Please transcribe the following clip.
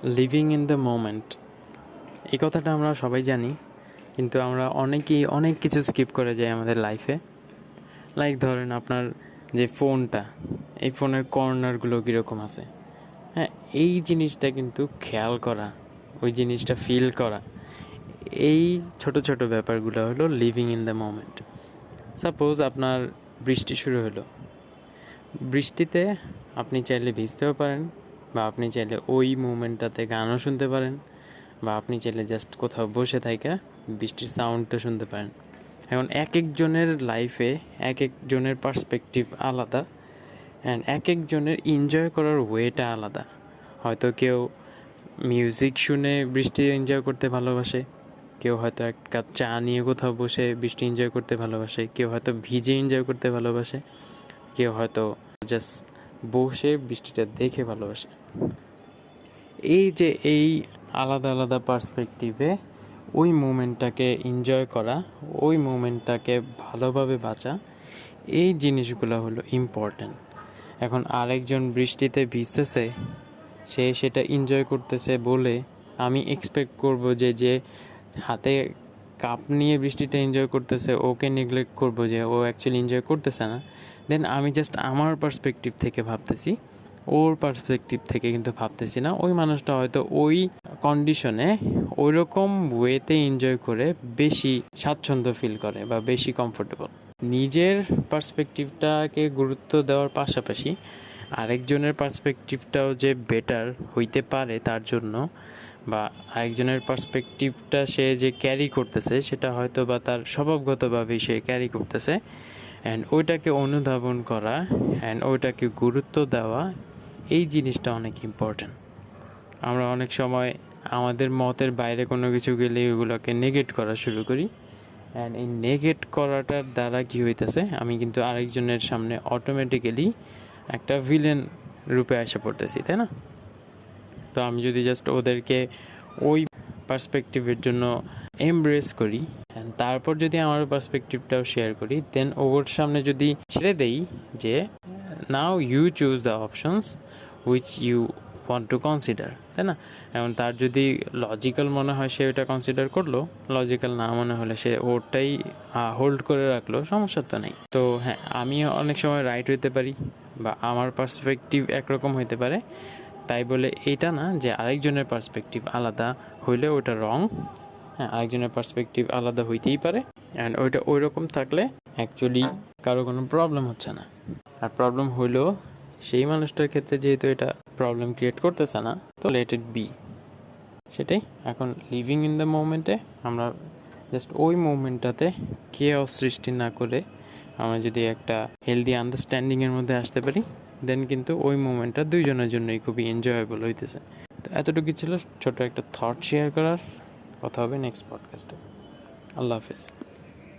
Living in the moment, এই কথাটা আমরা সবাই জানি, কিন্তু আমরা অনেকেই অনেক কিছু স্কিপ করে যাই আমাদের লাইফে। লাইক ধরেন আপনার যে ফোনটা, এই ফোনের কর্নারগুলো কীরকম আছে, হ্যাঁ, এই জিনিসটা কিন্তু খেয়াল করা, ওই জিনিসটা ফিল করা, এই ছোট ছোট ব্যাপারগুলো হলো living in the moment. Suppose আপনার বৃষ্টি শুরু হলো, বৃষ্টিতে আপনি চাইলে ভিজতেও পারেন, বা আপনি চাইলে ওই মুমেন্টটাতে গানও শুনতে পারেন, বা আপনি চাইলে জাস্ট কোথাও বসে থাইকা বৃষ্টির সাউন্ডটা শুনতে পারেন। এখন এক একজনের লাইফে এক একজনের পার্সপেক্টিভ আলাদা, অ্যান্ড এক একজনের এনজয় করার ওয়েটা আলাদা। হয়তো কেউ মিউজিক শুনে বৃষ্টি এনজয় করতে ভালোবাসে, কেউ হয়তো এক কাপ চা নিয়ে কোথাও বসে বৃষ্টি এনজয় করতে ভালোবাসে, কেউ হয়তো ভিজে এনজয় করতে ভালোবাসে, কেউ হয়তো জাস্ট বসে বৃষ্টিটা দেখে ভালোবাসে। এই আলাদা আলাদা পার্সপেক্টিভে ওই মুমেন্টটাকে এনজয় করা, ওই মুমেন্টটাকে ভালোভাবে বাঁচা, এই জিনিসগুলো হলো ইম্পর্ট্যান্ট। এখন আরেকজন বৃষ্টিতে ভিজতেছে, সে সেটা এনজয় করতেছে বলে আমি এক্সপেক্ট করব যে হাতে কাপ নিয়ে বৃষ্টিটা এনজয় করতেছে ওকে নেগলেক্ট করব যে ও অ্যাকচুয়ালি এনজয় করতেছে না। দেন আমি জাস্ট আমার পার্সপেক্টিভ থেকে ভাবতেছি, ওর পার্সপেক্টিভ থেকে কিন্তু ভাবতেছি না। ওই মানুষটা হয়তো ওই কন্ডিশনে ওই রকম ওয়েতে এনজয় করে বেশি স্বাচ্ছন্দ্য ফিল করে বা বেশি কমফোর্টেবল। নিজের পার্সপেক্টিভটাকে গুরুত্ব দেওয়ার পাশাপাশি আরেকজনের পার্সপেক্টিভটাও যে বেটার হইতে পারে তার জন্য, বা আরেকজনের পার্সপেক্টিভটা সে যে ক্যারি করতেছে সেটা হয়তো বা তার স্বভাবগতভাবেই সে ক্যারি করতেছে, অ্যান্ড ওইটাকে অনুধাবন করা অ্যান্ড ওইটাকে গুরুত্ব দেওয়া, এই জিনিসটা অনেক ইম্পর্ট্যান্ট। আমরা অনেক সময় আমাদের মতের বাইরে কোনো কিছু গেলে ওগুলোকে নেগেট করা শুরু করি, অ্যান্ড এই নেগেট করাটার দ্বারা কী হইতেছে, আমি কিন্তু আরেকজনের সামনে অটোমেটিক্যালি একটা ভিলেন রূপে এসে পড়তেছি, তাই না? তো আমি যদি জাস্ট ওদেরকে ওই পার্সপেক্টিভের জন্য এমব্রেস করি, অ্যান্ড তারপর যদি আমার পার্সপেক্টিভটাও শেয়ার করি, দেন ওর সামনে যদি ছেড়ে দেই যে now you choose the options which you want to consider, তাই না? এবং তার যদি লজিক্যাল মনে হয় সে ওটা কনসিডার করলো, লজিক্যাল না মনে হলে সে ওটাই হোল্ড করে রাখলো, সমস্যা তো নেই। তো হ্যাঁ, আমি অনেক সময় রাইট হইতে পারি বা আমার পার্সপেক্টিভ একরকম হইতে পারে, তাই বলে এটা না যে আরেকজনের পার্সপেক্টিভ আলাদা হইলে ওটা রং। হ্যাঁ, আরেকজনের পার্সপেক্টিভ আলাদা হইতেই পারে, অ্যান্ড ওইটা ওই রকম থাকলে অ্যাকচুয়ালি কারো কোনো প্রবলেম হচ্ছে না। আর প্রবলেম হইলেও সেই মানুষটার ক্ষেত্রে যেহেতু এটা প্রবলেম ক্রিয়েট করতেছে না, তো লেট ইট বি, সেটাই। এখন লিভিং ইন দ্য মোমেন্টে আমরা জাস্ট ওই মোমেন্টটাতে কেওস সৃষ্টি না করে আমরা যদি একটা হেলদি আন্ডারস্ট্যান্ডিংয়ের মধ্যে আসতে পারি, দেন কিন্তু ওই মোমেন্টটা দুইজনের জন্যই খুবই এনজয়েবল হইতেছে। তো এতটুকু ছিল ছোট একটা থট শেয়ার করার। কথা হবে নেক্সট পডকাস্টে। আল্লাহ হাফিজ।